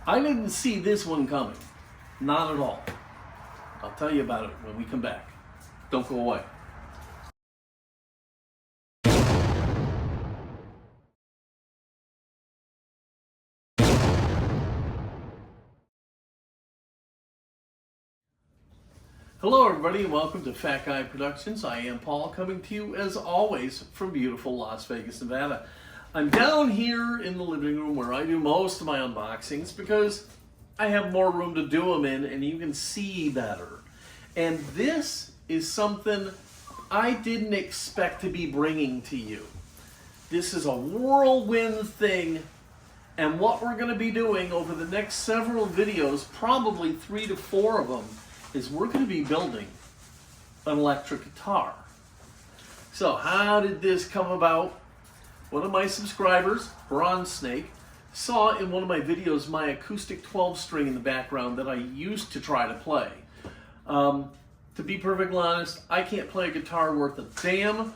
I didn't see this one coming. Not at all. I'll tell you about it when we come back. Don't go away. Hello everybody and welcome to Fat Guy Productions. I am Paul, coming to you as always from beautiful Las Vegas, Nevada. I'm down here in the living room where I do most of my unboxings because I have more room to do them in and you can see better. And this is something I didn't expect to be bringing to you. This is a whirlwind thing, and what we're going to be doing over the next several videos, probably 3 to 4 of them, is we're going to be building an electric guitar. So how did this come about? One of my subscribers, Bronze Snake, saw in one of my videos my acoustic 12-string in the background that I used to try to play. To be perfectly honest, I can't play a guitar worth a damn,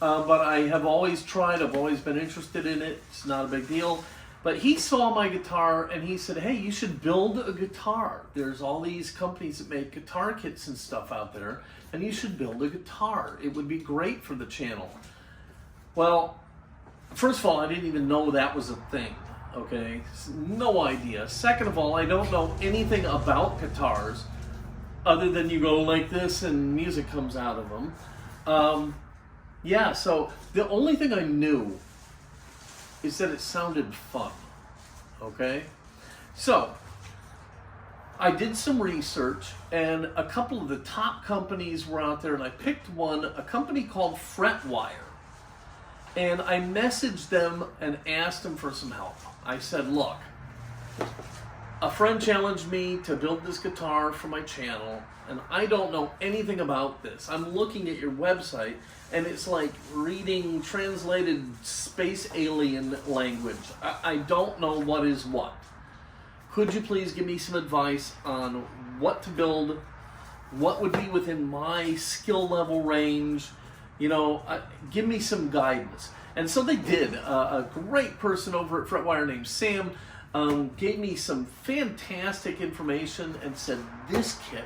but I have always tried. I've always been interested in it. It's not a big deal. But he saw my guitar and he said, hey, you should build a guitar. There's all these companies that make guitar kits and stuff out there, and you should build a guitar. It would be great for the channel. Well, first of all, I didn't even know that was a thing, okay? No idea. Second of all, I don't know anything about guitars other than you go like this and music comes out of them. Yeah, so the only thing I knew is that it sounded fun, okay? So, I did some research, and a couple of the top companies were out there, and I picked one, a company called Fretwire. And I messaged them and asked them for some help. I said, look, a friend challenged me to build this guitar for my channel, and I don't know anything about this. I'm looking at your website, and it's like reading translated space alien language. I don't know what is what. Could you please give me some advice on what to build, what would be within my skill level range? You know, give me some guidance. And so they did. A great person over at Fretwire named Sam gave me some fantastic information and said, this kit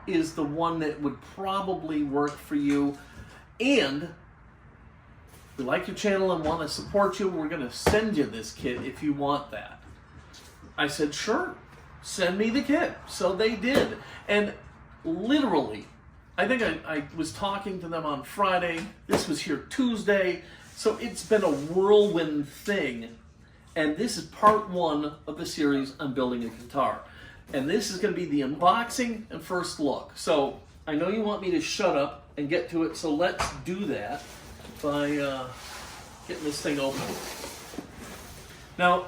is the one that would probably work for you. And we like your channel and want to support you. We're going to send you this kit if you want that. I said, sure, send me the kit. So they did. And literally, I think I was talking to them on Friday. This was here Tuesday. So it's been a whirlwind thing. And this is part 1 of the series on building a guitar. And this is going to be the unboxing and first look. So I know you want me to shut up and get to it. So let's do that by getting this thing open. Now,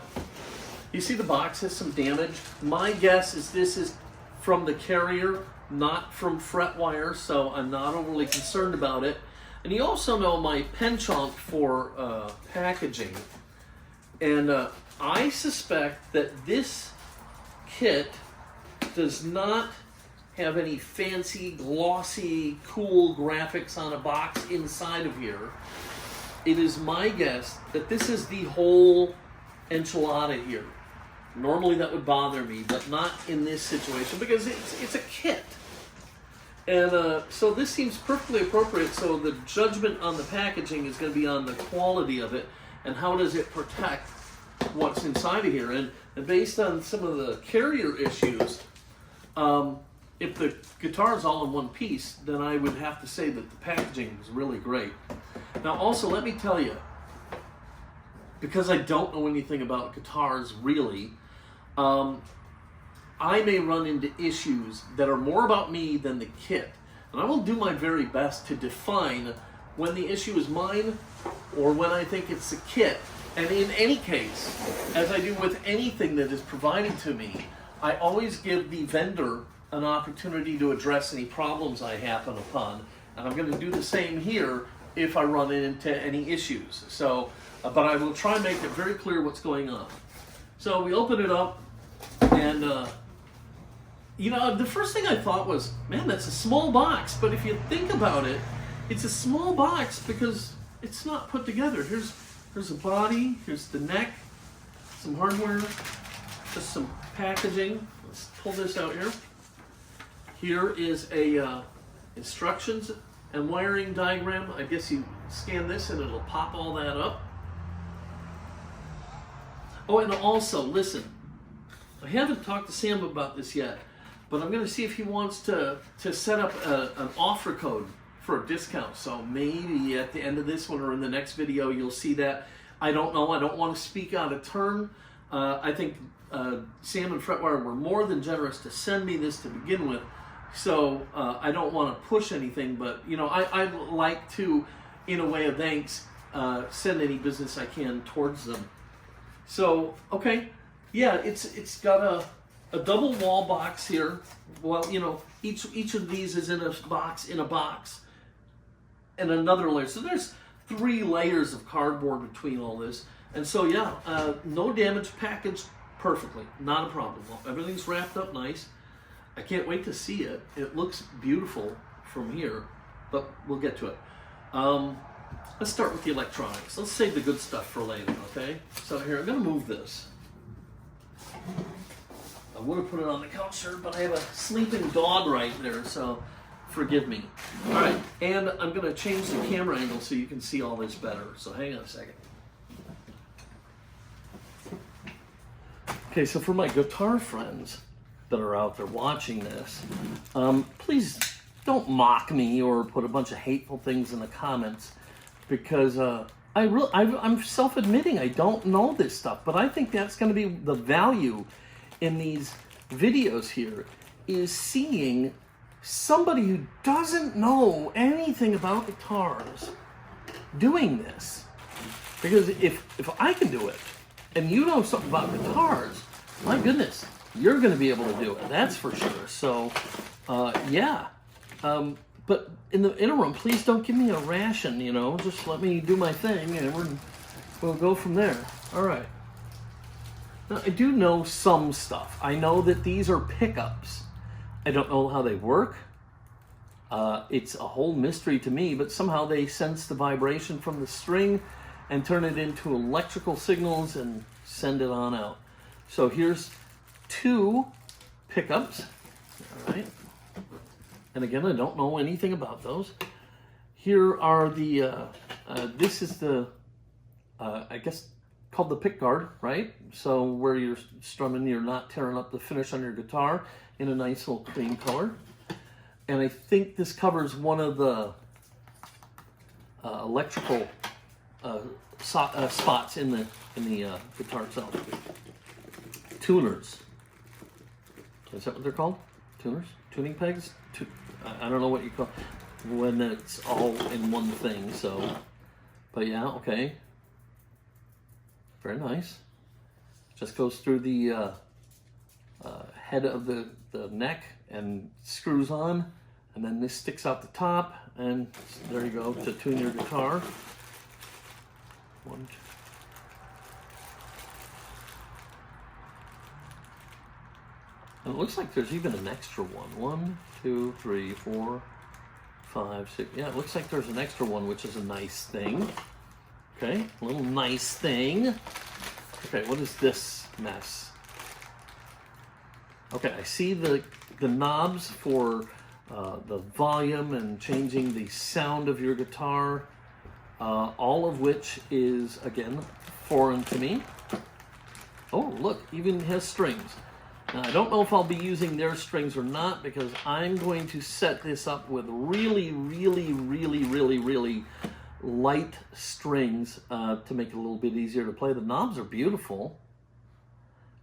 you see the box has some damage. My guess is this is from the carrier, not from Fretwire, so I'm not overly concerned about it. And you also know my penchant for packaging. And I suspect that this kit does not have any fancy, glossy, cool graphics on a box inside of here. It is my guess that this is the whole enchilada here. Normally that would bother me, but not in this situation because it's a kit. And so this seems perfectly appropriate, so the judgment on the packaging is going to be on the quality of it and how does it protect what's inside of here. And based on some of the carrier issues, if the guitar is all in one piece, then I would have to say that the packaging was really great. Now also, let me tell you, because I don't know anything about guitars really, I may run into issues that are more about me than the kit. And I will do my very best to define when the issue is mine or when I think it's the kit. And in any case, as I do with anything that is provided to me, I always give the vendor an opportunity to address any problems I happen upon. And I'm going to do the same here if I run into any issues. So, but I will try and make it very clear what's going on. So we open it up, and you know, the first thing I thought was, man, that's a small box. But if you think about it, it's a small box because it's not put together. Here's the body, here's the neck, some hardware, just some packaging. Let's pull this out here. Here is a instructions and wiring diagram. I guess you scan this and it'll pop all that up. Oh, and also, listen, I haven't talked to Sam about this yet, but I'm going to see if he wants to set up an offer code for a discount. So maybe at the end of this one or in the next video, you'll see that. I don't know. I don't want to speak out of turn. I think Sam and Fretwire were more than generous to send me this to begin with. So I don't want to push anything, but you know, I like to, in a way of thanks, send any business I can towards them. So, okay, yeah, it's got a double wall box here. Well, you know, each of these is in a box, and another layer. So there's 3 layers of cardboard between all this. And so, yeah, no damage, packaged perfectly, not a problem. Everything's wrapped up nice. I can't wait to see it. It looks beautiful from here, but we'll get to it. Let's start with the electronics. Let's save the good stuff for later, okay? So here, I'm gonna move this. I would have put it on the counter, but I have a sleeping dog right there, so forgive me. All right, and I'm gonna change the camera angle so you can see all this better. So hang on a second. Okay, so for my guitar friends that are out there watching this, please don't mock me or put a bunch of hateful things in the comments, because I'm self-admitting I don't know this stuff, but I think that's going to be the value in these videos here, is seeing somebody who doesn't know anything about guitars doing this. Because if I can do it, and you know something about guitars, my goodness, you're going to be able to do it. That's for sure. So, yeah. But in the interim, please don't give me a ration, you know. Just let me do my thing, and we'll go from there. All right. Now, I do know some stuff. I know that these are pickups. I don't know how they work. It's a whole mystery to me, but somehow they sense the vibration from the string and turn it into electrical signals and send it on out. So here's 2 pickups. All right. And again, I don't know anything about those. Here are the, this is the, I guess, called the pick guard, right? So where you're strumming, you're not tearing up the finish on your guitar, in a nice little cream color. And I think this covers one of the electrical spots in the guitar itself. Tuners. Is that what they're called? Tuners? Tuning pegs? I don't know what you call when it's all in one thing. So, but yeah, okay. Very nice. Just goes through the head of the neck and screws on, and then this sticks out the top, and there you go to tune your guitar. One, two. And it looks like there's even an extra one. 1, 2, 3, 4, 5, 6. Yeah, it looks like there's an extra one, which is a nice thing. Okay, a little nice thing. Okay, what is this mess? Okay, I see the knobs for the volume and changing the sound of your guitar, all of which is, again, foreign to me. Oh, look, even has strings. Now, I don't know if I'll be using their strings or not, because I'm going to set this up with really, really, really, really, really light strings to make it a little bit easier to play. The knobs are beautiful.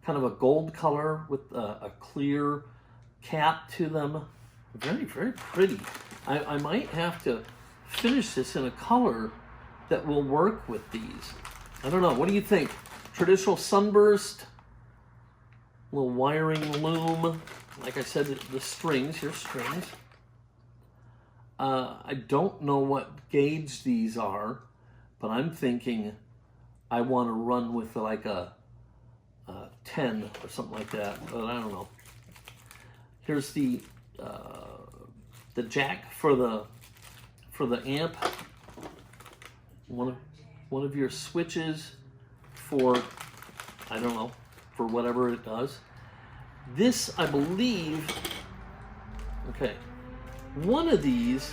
Kind of a gold color with a clear cap to them. Very, very pretty. I might have to finish this in a color that will work with these. I don't know. What do you think? Traditional sunburst, little wiring loom. Like I said, the strings. Here's strings. I don't know what gauge these are, but I'm thinking I want to run with like a 10 or something like that, but I don't know. Here's the jack for the amp. One of your switches for, I don't know, for whatever it does. This, I believe, okay, one of these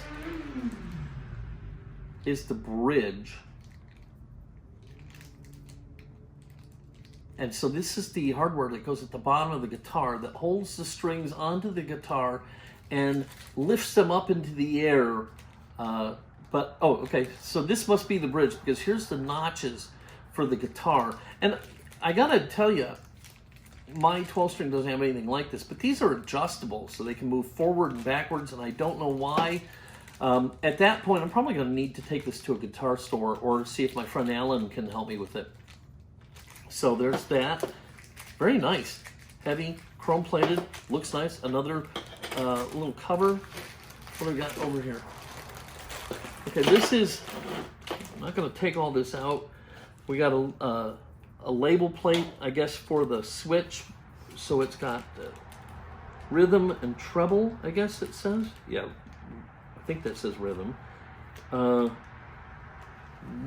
is the bridge. And so this is the hardware that goes at the bottom of the guitar that holds the strings onto the guitar and lifts them up into the air. Okay, so this must be the bridge, because here's the notches for the guitar. And I gotta tell you, my 12-string doesn't have anything like this, but these are adjustable, so they can move forward and backwards, and I don't know why. At that point, I'm probably gonna need to take this to a guitar store or see if my friend Alan can help me with it. So there's that. Very nice. Heavy, chrome plated, looks nice. Another little cover. What do we got over here? Okay, this is, I'm not gonna take all this out. We got a label plate, I guess, for the switch. So it's got rhythm and treble, I guess it says. Yeah, I think that says rhythm.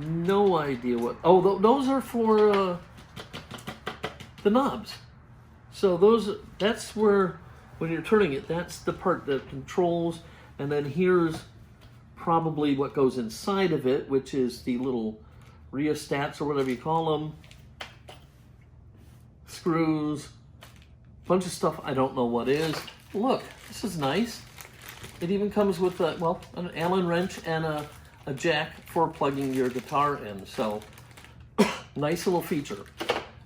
No idea what, oh, those are for the knobs. So that's where, when you're turning it, that's the part that controls, and then here's probably what goes inside of it, which is the little rheostats or whatever you call them. Screws, bunch of stuff I don't know what is. Look, this is nice. It even comes with an Allen wrench and a jack for plugging your guitar in. So nice little feature.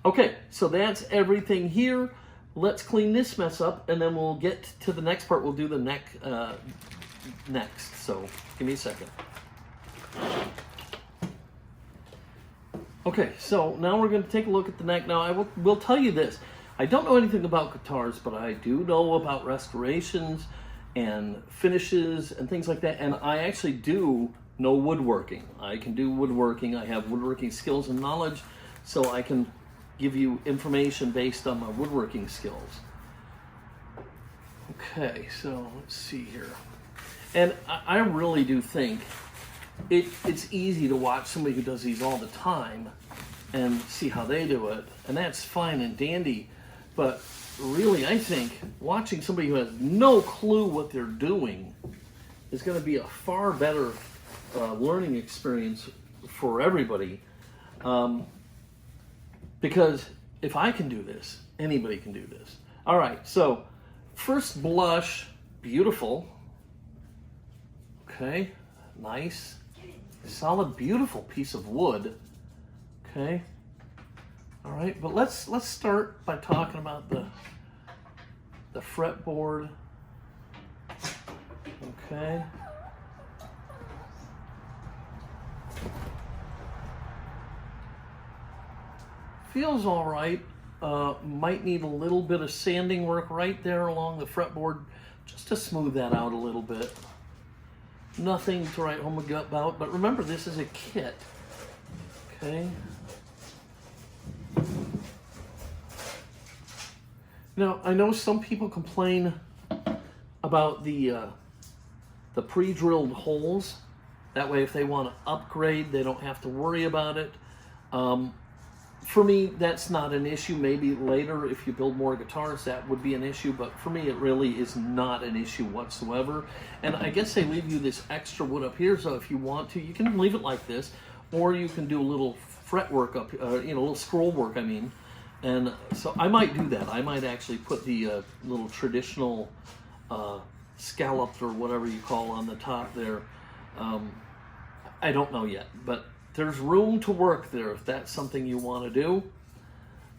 Okay, so that's everything here. Let's clean this mess up, and then we'll get to the next part. We'll do the neck next. So give me a second. Okay, so now we're going to take a look at the neck. Now, I will tell you this. I don't know anything about guitars, but I do know about restorations and finishes and things like that. And I actually do know woodworking. I can do woodworking. I have woodworking skills and knowledge, so I can give you information based on my woodworking skills. Okay, so let's see here. And I really do think it's easy to watch somebody who does these all the time and see how they do it, and that's fine and dandy. But really, I think watching somebody who has no clue what they're doing is going to be a far better learning experience for everybody. Because if I can do this, anybody can do this. All right, so first blush, beautiful. Okay, nice, solid, beautiful piece of wood. Okay, all right, but let's start by talking about the fretboard. Okay. Feels all right. Might need a little bit of sanding work right there along the fretboard just to smooth that out a little bit. Nothing to write home about, but remember, this is a kit. Okay. Now, I know some people complain about the pre-drilled holes. That way, if they want to upgrade, they don't have to worry about it. For me, that's not an issue. Maybe later, if you build more guitars, that would be an issue. But for me, it really is not an issue whatsoever. And I guess they leave you this extra wood up here. So if you want to, you can leave it like this. Or you can do a little fretwork up, a little scroll work, I mean. And so I might do that. I might actually put the little traditional scalloped or whatever you call on the top there. I don't know yet, but there's room to work there if that's something you want to do.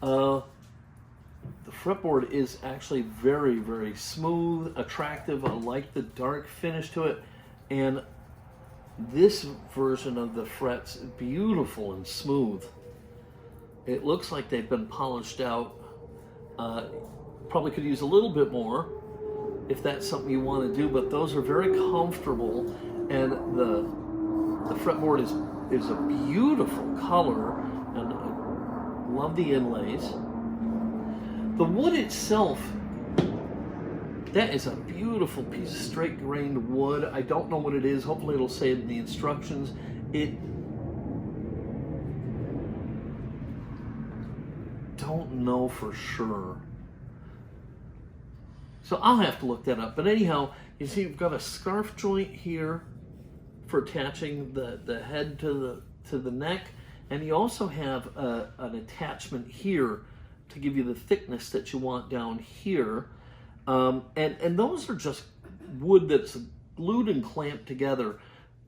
The fretboard is actually very, very smooth, attractive. I like the dark finish to it. And this version of the frets, beautiful and smooth. It looks like they've been polished out. Probably could use a little bit more if that's something you want to do, but those are very comfortable. And the fretboard is a beautiful color, and I love the inlays. The wood itself, that is a beautiful piece of straight grained wood. I don't know what it is. Hopefully it'll say it in the instructions. It don't know for sure. So I'll have to look that up. But anyhow, you see you've got a scarf joint here for attaching the head to the neck. And you also have an attachment here to give you the thickness that you want down here. And those are just wood that's glued and clamped together,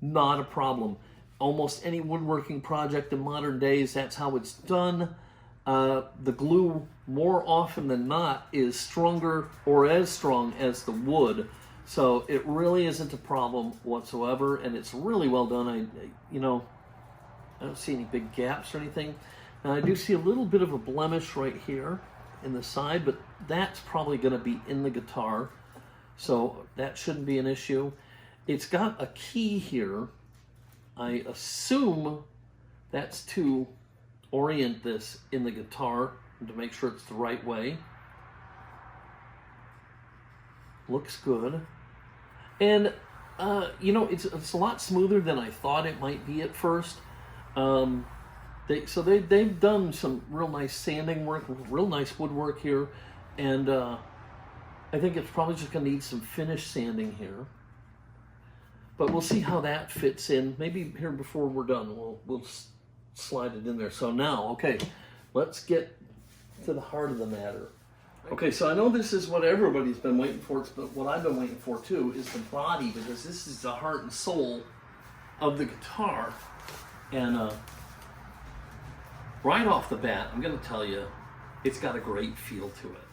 not a problem. Almost any woodworking project in modern days, that's how it's done. The glue, more often than not, is stronger or as strong as the wood. So it really isn't a problem whatsoever, and it's really well done. I don't see any big gaps or anything. Now I do see a little bit of a blemish right here in the side, but that's probably going to be in the guitar, so that shouldn't be an issue. It's got a key here. I assume that's to orient this in the guitar and to make sure it's the right way. Looks good. And it's a lot smoother than I thought it might be at first. They've done some real nice sanding work, real nice woodwork here, and I think it's probably just going to need some finish sanding here. But we'll see how that fits in. Maybe here before we're done, we'll slide it in there. So now, okay, let's get to the heart of the matter. Okay, so I know this is what everybody's been waiting for, but what I've been waiting for too is the body, because this is the heart and soul of the guitar. And right off the bat, I'm going to tell you, it's got a great feel to it.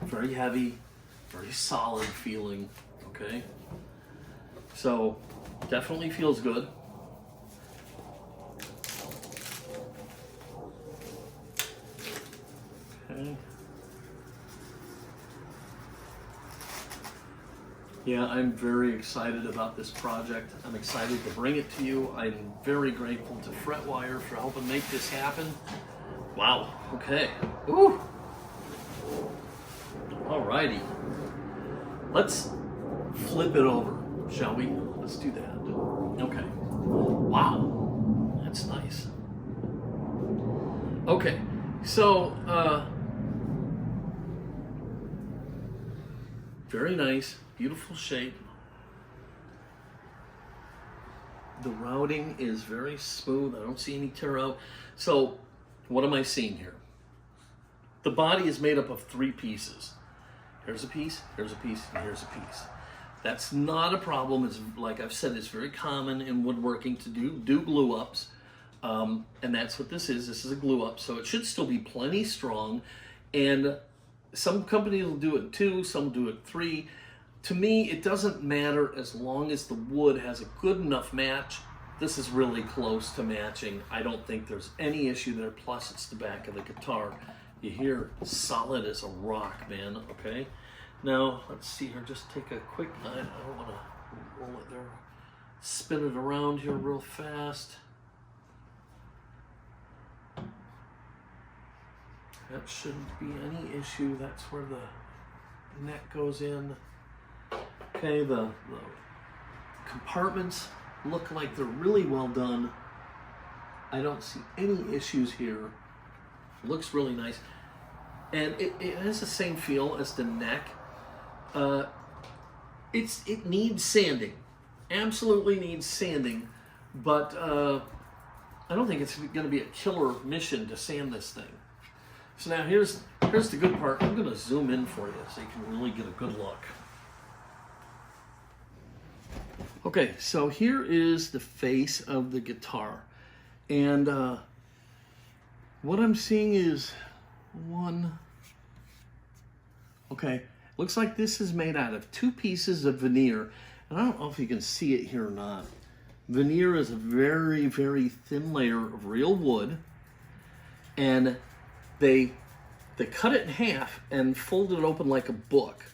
Very heavy, very solid feeling, okay? So, definitely feels good. Okay. Yeah, I'm very excited about this project. I'm excited to bring it to you. I'm very grateful to Fretwire for helping make this happen. Wow, okay. Ooh. Alrighty. Let's flip it over, shall we? Let's do that. Okay. Wow, that's nice. Okay, so, very nice. Beautiful shape. The routing is very smooth. I don't see any tear out. So, what am I seeing here? The body is made up of 3 pieces. Here's a piece, here's a piece, and here's a piece. That's not a problem. It's, like I've said, it's very common in woodworking to do glue ups. And that's what this is. This is a glue up. So it should still be plenty strong. And some companies will do it 2, some will do it 3. To me, it doesn't matter as long as the wood has a good enough match. This is really close to matching. I don't think there's any issue there. Plus, it's the back of the guitar. You hear solid as a rock, man, okay? Now, let's see here. Just take a quick, I don't want to roll it there. Spin it around here real fast. That shouldn't be any issue. That's where the neck goes in. Okay, the compartments look like they're really well done. I don't see any issues here. Looks really nice. And it has the same feel as the neck. It needs sanding. Absolutely needs sanding. But I don't think it's going to be a killer mission to sand this thing. So now here's the good part. I'm going to zoom in for you so you can really get a good look. Okay, so here is the face of the guitar. And what I'm seeing is one. Okay, looks like this is made out of 2 pieces of veneer. And I don't know if you can see it here or not. Veneer is a very, very thin layer of real wood. And they cut it in half and fold it open like a book.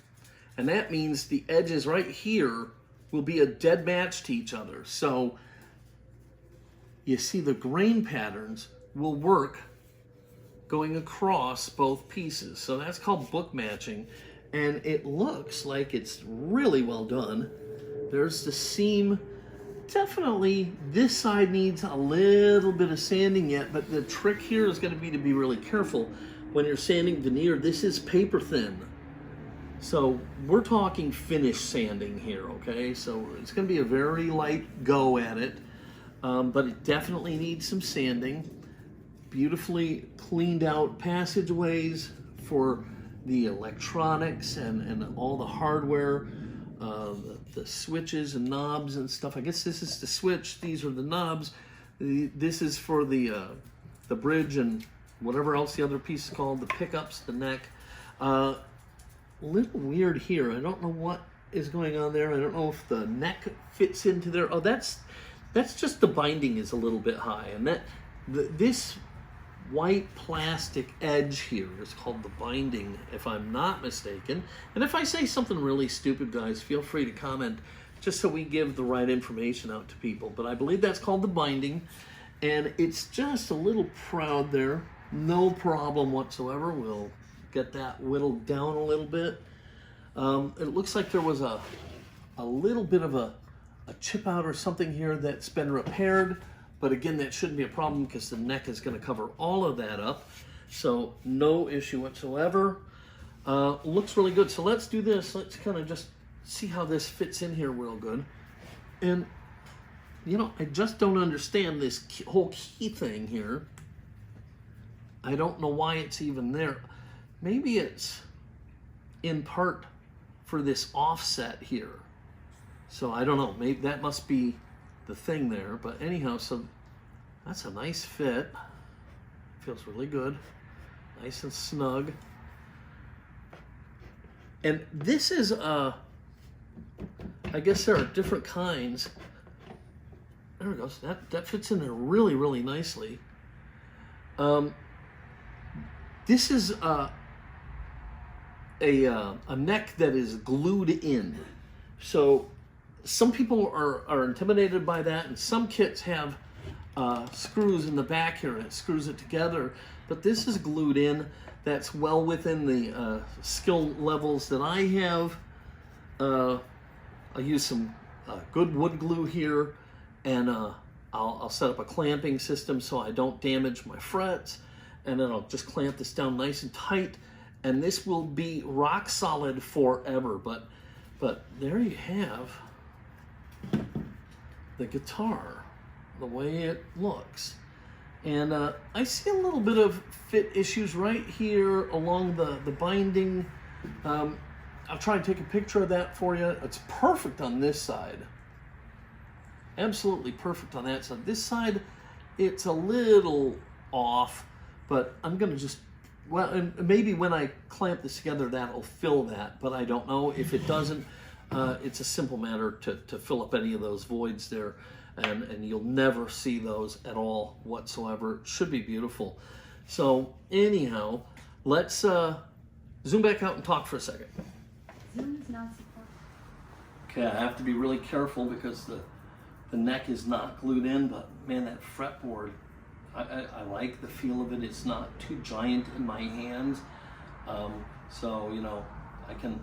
And that means the edges right here will be a dead match to each other. So you see the grain patterns will work going across both pieces. So that's called book matching. And it looks like it's really well done. There's the seam definitely, this side needs a little bit of sanding yet, but the trick here is going to be really careful when you're sanding veneer. This is paper thin. So we're talking finish sanding here, okay? So it's going to be a very light go at it, but it definitely needs some sanding. Beautifully cleaned out passageways for the electronics and all the hardware, the switches and knobs and stuff. I guess this is the switch, these are the knobs. This is for the bridge and whatever else the other piece is called, the pickups, the neck. Little weird here. I don't know what is going on there. I don't know if the neck fits into there. Oh, that's just the binding is a little bit high, and this white plastic edge here is called the binding, if I'm not mistaken. And if I say something really stupid, guys, feel free to comment, just so we give the right information out to people. But I believe that's called the binding, and it's just a little proud there. No problem whatsoever. We'll get that whittled down a little bit. It looks like there was a little bit of a chip out or something here that's been repaired, but again, that shouldn't be a problem because the neck is going to cover all of that up, so no issue whatsoever. Looks really good. So let's do this. Let's kind of just see how this fits in here real good. And you know, I just don't understand this whole key thing here. I don't know why it's even there. Maybe it's in part for this offset here. So I don't know, maybe that must be the thing there. But anyhow, so that's a nice fit. Feels really good. Nice and snug. And this is, I guess there are different kinds. There it goes. That fits in there really, really nicely. This is a neck that is glued in. So some people are intimidated by that, and some kits have screws in the back here and it screws it together. But this is glued in. That's well within the skill levels that I have. I'll use some good wood glue here, and I'll set up a clamping system so I don't damage my frets, and then I'll just clamp this down nice and tight, and this will be rock solid forever. But there you have the guitar, the way it looks. And I see a little bit of fit issues right here along the binding. I'll try and take a picture of that for you. It's perfect on this side. Absolutely perfect on that side. This side, it's a little off, but I'm gonna just, well, and maybe when I clamp this together, that'll fill that, but I don't know. If it doesn't, it's a simple matter to fill up any of those voids there, and you'll never see those at all whatsoever. It should be beautiful. So anyhow, let's zoom back out and talk for a second. Zoom is not supported. Okay, I have to be really careful because the neck is not glued in, but man, that fretboard, I like the feel of it. It's not too giant in my hands, so you know, I can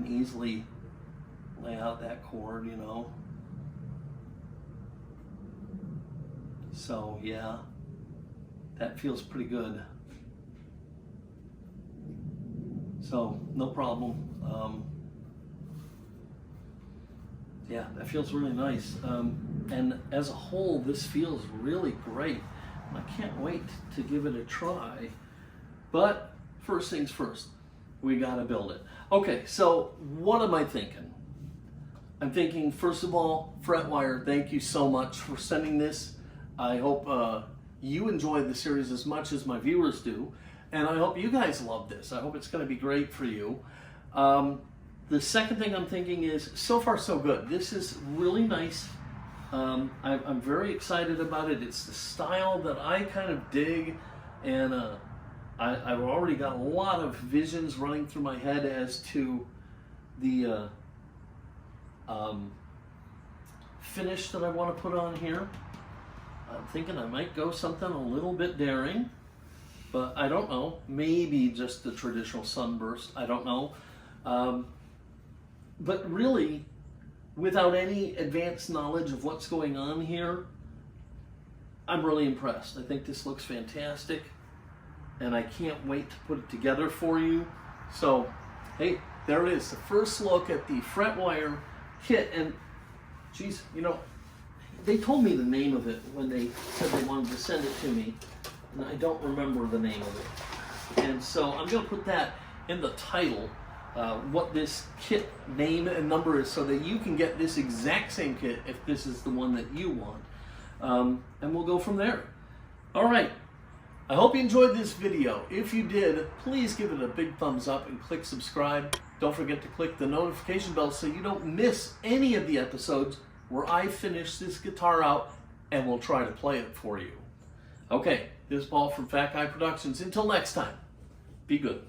easily lay out that chord, you know. So yeah, that feels pretty good. So no problem. Yeah, that feels really nice. And as a whole, this feels really great. I can't wait to give it a try. But first things first, we gotta build it. Okay, so what am I thinking? I'm thinking, first of all, Fretwire, thank you so much for sending this. I hope you enjoyed the series as much as my viewers do. And I hope you guys love this. I hope it's gonna be great for you. The second thing I'm thinking is, so far so good. This is really nice. I'm very excited about it. It's the style that I kind of dig, and I've already got a lot of visions running through my head as to the finish that I want to put on here. I'm thinking I might go something a little bit daring, but I don't know. Maybe just the traditional sunburst. I don't know. But really, without any advanced knowledge of what's going on here, I'm really impressed. I think this looks fantastic, and I can't wait to put it together for you. So, hey, there it is, the first look at the Fretwire kit. And geez, you know, they told me the name of it when they said they wanted to send it to me, and I don't remember the name of it. And so I'm going to put that in the title, what this kit name and number is, so that you can get this exact same kit if this is the one that you want. And we'll go from there. All right. I hope you enjoyed this video. If you did, please give it a big thumbs up and click subscribe. Don't forget to click the notification bell so you don't miss any of the episodes where I finish this guitar out and will try to play it for you. Okay, this is Paul from Fat Guy Productions. Until next time, be good.